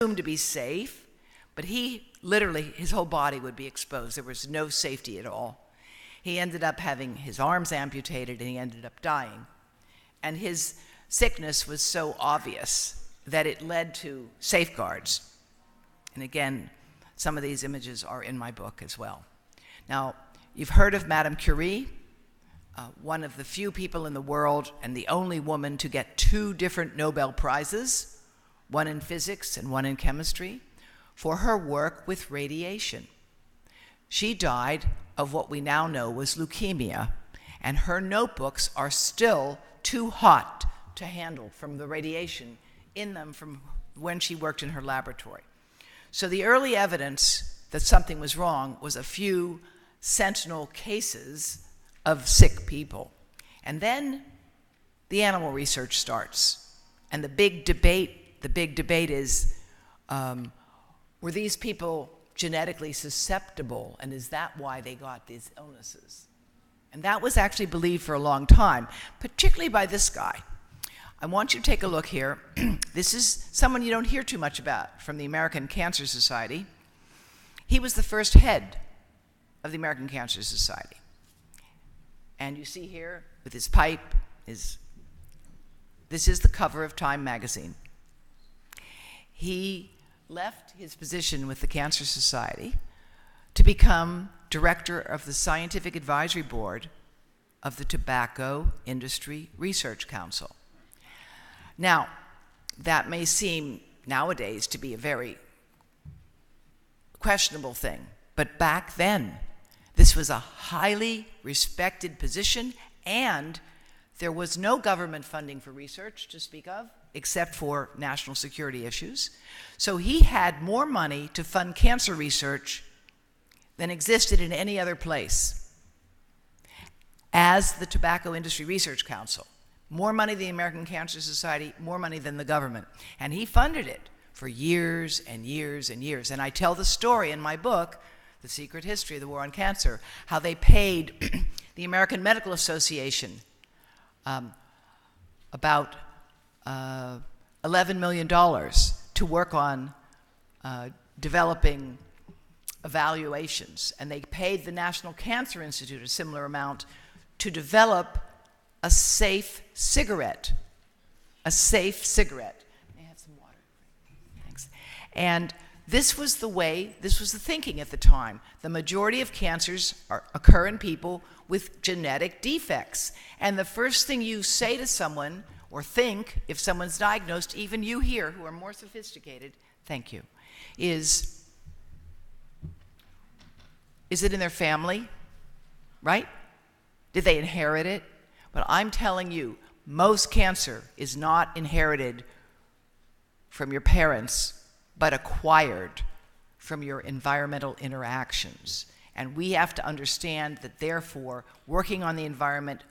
assumed to be safe, but he literally, his whole body would be exposed. There was no safety at all. He ended up having his arms amputated, and he ended up dying. And his sickness was so obvious that it led to safeguards. And again, some of these images are in my book as well. Now, you've heard of Madame Curie, one of the few people in the world and the only woman to get 2 different Nobel Prizes, one in physics and one in chemistry, for her work with radiation. She died of what we now know was leukemia, and her notebooks are still too hot to handle from the radiation in them from when she worked in her laboratory. So the early evidence that something was wrong was a few sentinel cases of sick people. And then the animal research starts. And the big debate is, were these people genetically susceptible, and is that why they got these illnesses? And that was actually believed for a long time, particularly by this guy. I want you to take a look here. This is someone you don't hear too much about from the American Cancer Society. He was the first head of the American Cancer Society. And you see here with his pipe, this is the cover of Time magazine. He left his position with the Cancer Society to become director of the Scientific Advisory Board of the Tobacco Industry Research Council. Now, that may seem nowadays to be a very questionable thing, but back then, this was a highly respected position, and there was no government funding for research to speak of, except for national security issues. So he had more money to fund cancer research than existed in any other place. As the Tobacco Industry Research Council, more money than the American Cancer Society, more money than the government. And he funded it for years and years and years. And I tell the story in my book, The Secret History of the War on Cancer, how they paid the American Medical Association about $11 million to work on developing evaluations. And they paid the National Cancer Institute a similar amount to develop a safe cigarette. A safe cigarette. May I have some water? Thanks. And this was the thinking at the time. The majority of cancers occur in people with genetic defects. And the first thing you say to someone, or think, if someone's diagnosed, even you here who are more sophisticated, thank you, is it in their family, right? Did they inherit it? But I'm telling you, most cancer is not inherited from your parents, but acquired from your environmental interactions. And we have to understand that, therefore, working on the environment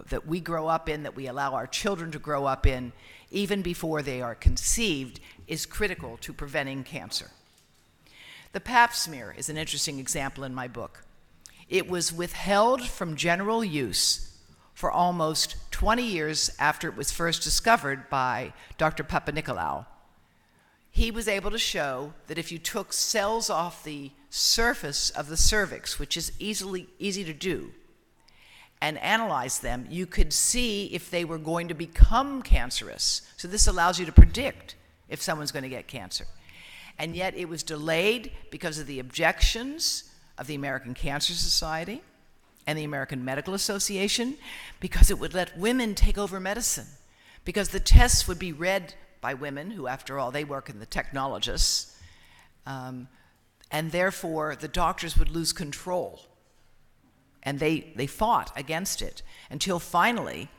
that we grow up in, that we allow our children to grow up in, even before they are conceived, is critical to preventing cancer. The Pap smear is an interesting example in my book. It was withheld from general use for almost 20 years after it was first discovered by Dr. Papanikolaou. He was able to show that if you took cells off the surface of the cervix, which is easy to do, and analyze them, you could see if they were going to become cancerous. So this allows you to predict if someone's going to get cancer. And yet it was delayed because of the objections of the American Cancer Society and the American Medical Association, because it would let women take over medicine, because the tests would be read by women, who, after all, they work in the technologists, and therefore the doctors would lose control. And they fought against it until finally,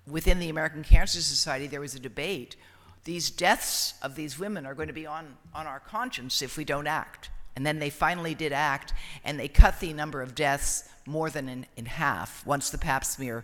within the American Cancer Society, there was a debate. These deaths of these women are going to be on our conscience if we don't act. And then they finally did act, and they cut the number of deaths more than in half once the Pap smear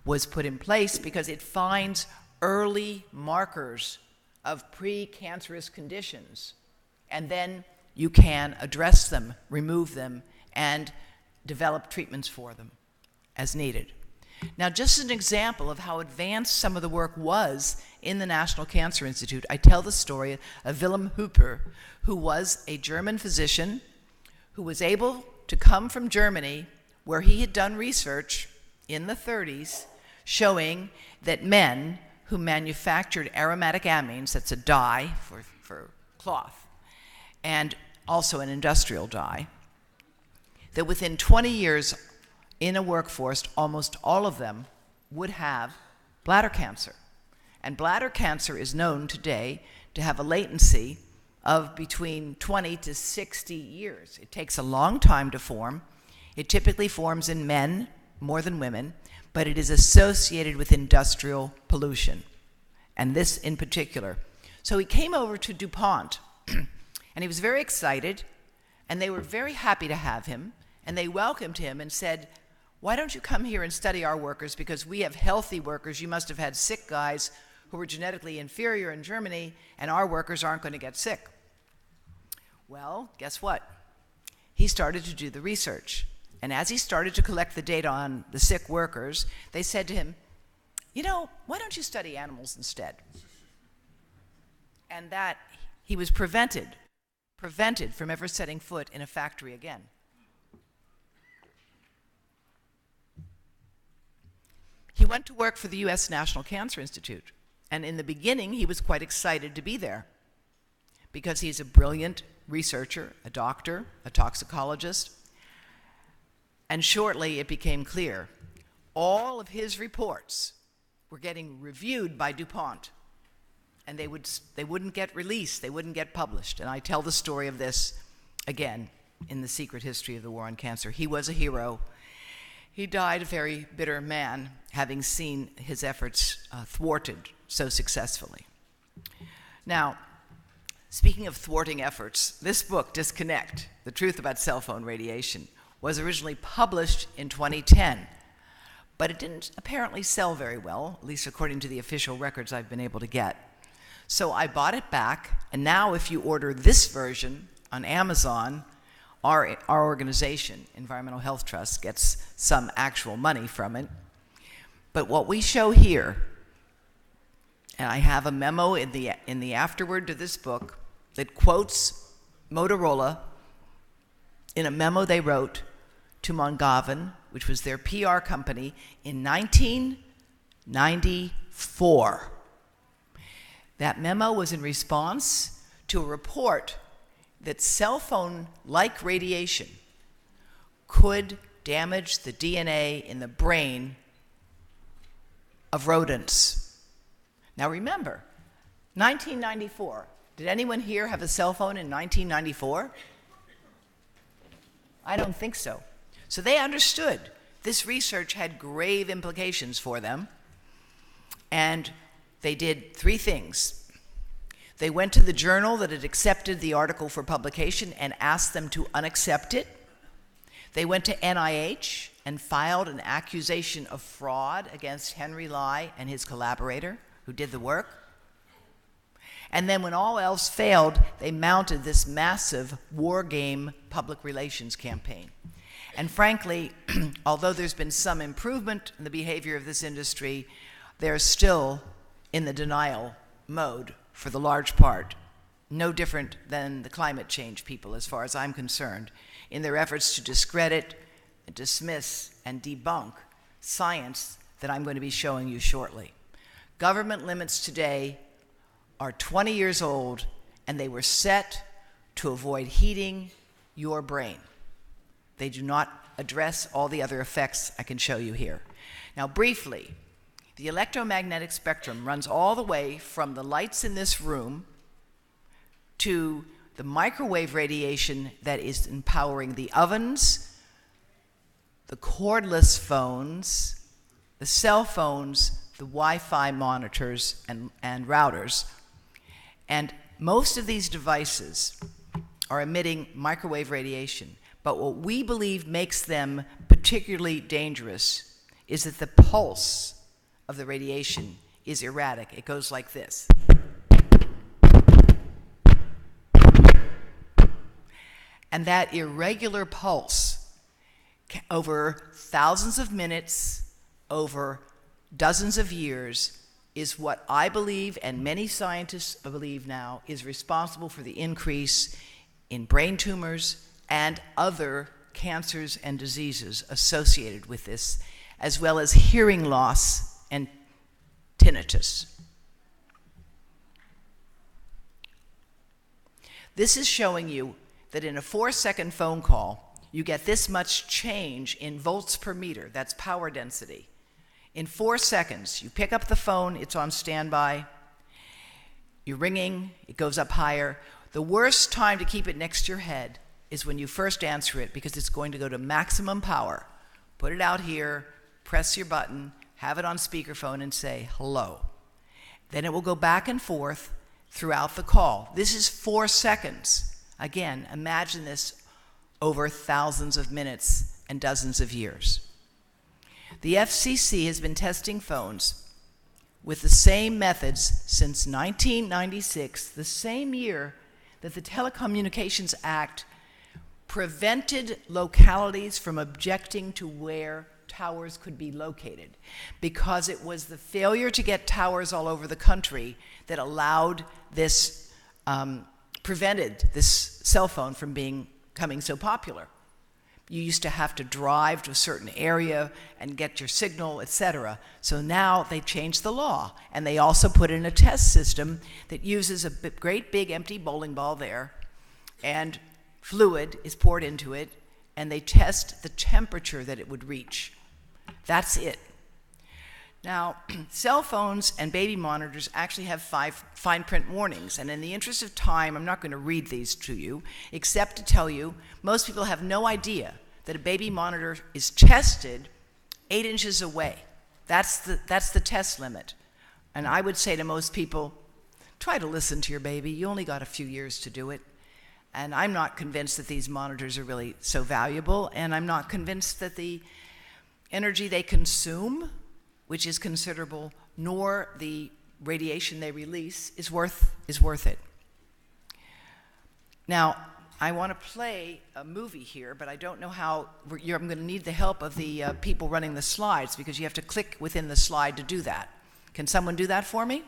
was put in place, because it finds early markers of precancerous conditions. And then you can address them, remove them, and develop treatments for them as needed. Now, just an example of how advanced some of the work was in the National Cancer Institute, I tell the story of Wilhelm Hooper, who was a German physician who was able to come from Germany, where he had done research in the 30s showing that men who manufactured aromatic amines, that's a dye for cloth, and also an industrial dye, that within 20 years in a workforce, almost all of them would have bladder cancer. And bladder cancer is known today to have a latency of between 20 to 60 years. It takes a long time to form. It typically forms in men more than women, but it is associated with industrial pollution, and this in particular. So he came over to DuPont, and he was very excited, and they were very happy to have him, and they welcomed him and said, "Why don't you come here and study our workers, because we have healthy workers. You must have had sick guys who were genetically inferior in Germany, and our workers aren't going to get sick." Well, guess what? He started to do the research. And as he started to collect the data on the sick workers, they said to him, "You know, why don't you study animals instead?" And that he was prevented from ever setting foot in a factory again. He went to work for the U.S. National Cancer Institute. And in the beginning, he was quite excited to be there because he's a brilliant researcher, a doctor, a toxicologist. And shortly, it became clear all of his reports were getting reviewed by DuPont, and they wouldn't get released, they wouldn't get published. And I tell the story of this again in The Secret History of the War on Cancer. He was a hero. He died a very bitter man, having seen his efforts thwarted so successfully. Now, speaking of thwarting efforts, this book, Disconnect: The Truth About Cell Phone Radiation, was originally published in 2010, but it didn't apparently sell very well, at least according to the official records I've been able to get. So I bought it back, and now if you order this version on Amazon, our organization, Environmental Health Trust, gets some actual money from it. But what we show here, and I have a memo in the afterword to this book that quotes Motorola in a memo they wrote to Mongavan, which was their PR company, in 1994. That memo was in response to a report that cell phone-like radiation could damage the DNA in the brain of rodents. Now remember, 1994. Did anyone here have a cell phone in 1994? I don't think so. So they understood this research had grave implications for them, and they did three things. They went to the journal that had accepted the article for publication and asked them to unaccept it. They went to NIH and filed an accusation of fraud against Henry Lai and his collaborator who did the work. And then when all else failed, they mounted this massive war game public relations campaign. And frankly, although there's been some improvement in the behavior of this industry, they're still in the denial mode for the large part, no different than the climate change people, as far as I'm concerned, in their efforts to discredit, dismiss, and debunk science that I'm going to be showing you shortly. Government limits today are 20 years old, and they were set to avoid heating your brain. They do not address all the other effects I can show you here. Now, briefly, the electromagnetic spectrum runs all the way from the lights in this room to the microwave radiation that is empowering the ovens, the cordless phones, the cell phones, the Wi-Fi monitors and routers. And most of these devices are emitting microwave radiation. But what we believe makes them particularly dangerous is that the pulse of the radiation is erratic. It goes like this. And that irregular pulse over thousands of minutes, over dozens of years is what I believe, and many scientists believe now, is responsible for the increase in brain tumors and other cancers and diseases associated with this, as well as hearing loss and tinnitus. This is showing you that in a 4-second phone call, you get this much change in volts per meter, that's power density. In 4 seconds, you pick up the phone, it's on standby, you're ringing, it goes up higher. The worst time to keep it next to your head is when you first answer it, because it's going to go to maximum power. Put it out here, press your button, have it on speakerphone and say hello. Then it will go back and forth throughout the call. This is 4 seconds. Again, imagine this over thousands of minutes and dozens of years. The FCC has been testing phones with the same methods since 1996, the same year that the Telecommunications Act prevented localities from objecting to where towers could be located, because it was the failure to get towers all over the country that allowed this, prevented this cell phone from becoming so popular. You used to have to drive to a certain area and get your signal, etc. So now they changed the law, and they also put in a test system that uses a great big empty bowling ball there, and fluid is poured into it, and they test the temperature that it would reach. That's it. Now, cell phones and baby monitors actually have 5 fine print warnings, and in the interest of time, I'm not going to read these to you, except to tell you, most people have no idea that a baby monitor is tested 8 inches away. That's the test limit. And I would say to most people, try to listen to your baby. You only got a few years to do it. And I'm not convinced that these monitors are really so valuable, and I'm not convinced that the energy they consume, which is considerable, nor the radiation they release is worth it. Now, I want to play a movie here, but I don't know how. I'm going to need the help of the people running the slides, because you have to click within the slide to do that. Can someone do that for me?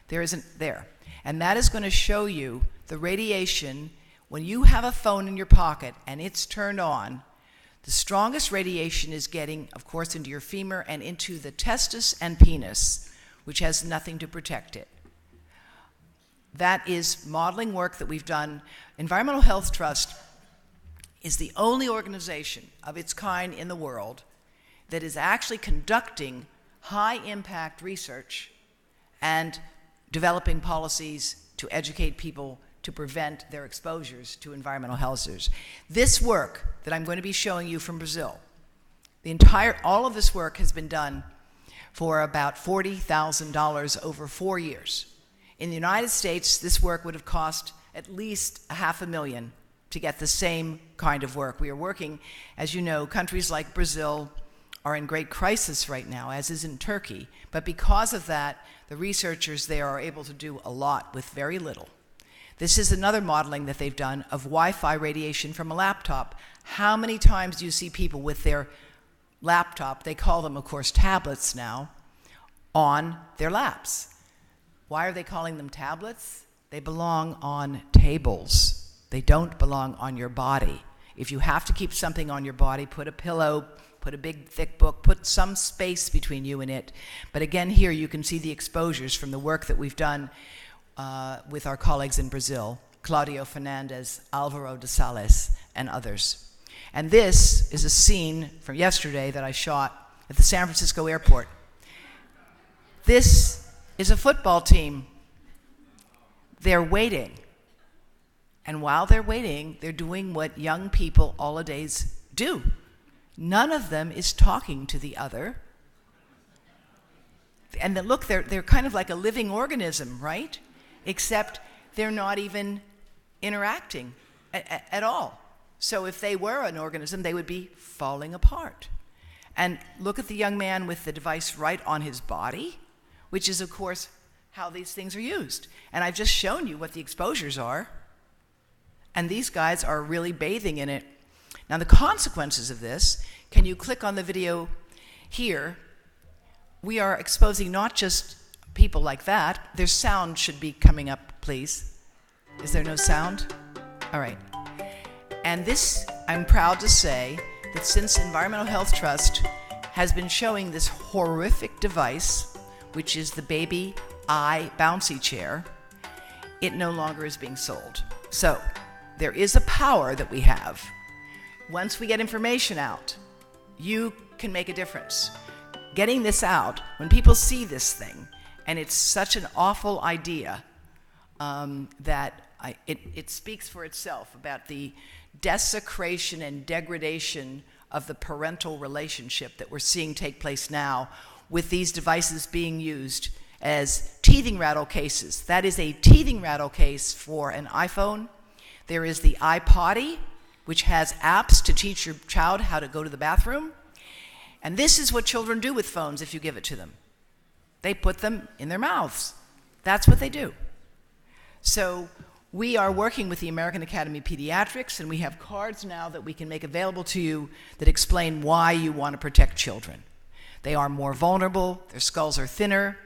There isn't there. And that is going to show you the radiation when you have a phone in your pocket and it's turned on. The strongest radiation is getting, of course, into your femur and into the testis and penis, which has nothing to protect it. That is modeling work that we've done. Environmental Health Trust is the only organization of its kind in the world that is actually conducting high-impact research and developing policies to educate people to prevent their exposures to environmental hazards. This work that I'm going to be showing you from Brazil, all of this work has been done for about $40,000 over 4 years. In the United States, this work would have cost at least $500,000 to get the same kind of work. We are working, as you know, countries like Brazil are in great crisis right now, as is in Turkey. But because of that, the researchers there are able to do a lot with very little. This is another modeling that they've done of Wi-Fi radiation from a laptop. How many times do you see people with their laptop, they call them, of course, tablets now, on their laps? Why are they calling them tablets? They belong on tables. They don't belong on your body. If you have to keep something on your body, put a pillow, put a big thick book, put some space between you and it. But again, here you can see the exposures from the work that we've done with our colleagues in Brazil, Claudio Fernandes, Alvaro de Sales, and others. And this is a scene from yesterday that I shot at the San Francisco airport. This is a football team. They're waiting. And while they're waiting, they're doing what young people holidays do. None of them is talking to the other. And then look, they're kind of like a living organism, right? Except they're not even interacting at all. So if they were an organism, they would be falling apart. And look at the young man with the device right on his body, which is, of course, how these things are used. And I've just shown you what the exposures are. And these guys are really bathing in it. Now, the consequences of this, can you click on the video here? we are exposing not just people like that. Their sound should be coming up, please. Is there no sound? All right. And this, I'm proud to say, that since Environmental Health Trust has been showing this horrific device, which is the baby eye bouncy chair, it no longer is being sold. So there is a power that we have. Once we get information out, you can make a difference. Getting this out, when people see this thing, and it's such an awful idea that it speaks for itself about the desecration and degradation of the parental relationship that we're seeing take place now with these devices being used as teething rattle cases. That is a teething rattle case for an iPhone. There is the iPotty, which has apps to teach your child how to go to the bathroom. And this is what children do with phones if you give it to them. They put them in their mouths. That's what they do. So we are working with the American Academy of Pediatrics, and we have cards now that we can make available to you that explain why you want to protect children. They are more vulnerable, their skulls are thinner,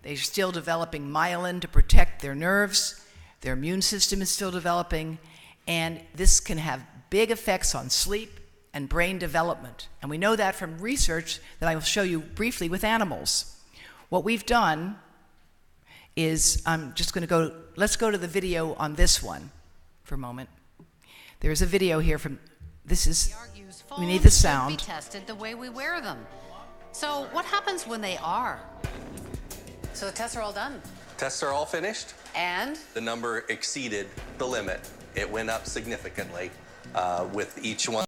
they're still developing myelin to protect their nerves, their immune system is still developing, and this can have big effects on sleep and brain development. And we know that from research that I will show you briefly with animals. What we've done is, I'm just going to go, let's go to the video on this one for a moment. There's a video here from, this is, we need the sound. Be tested the way we wear them. So what happens when they are? So the tests are all done. Tests are all finished. And? The number exceeded the limit. It went up significantly with each one.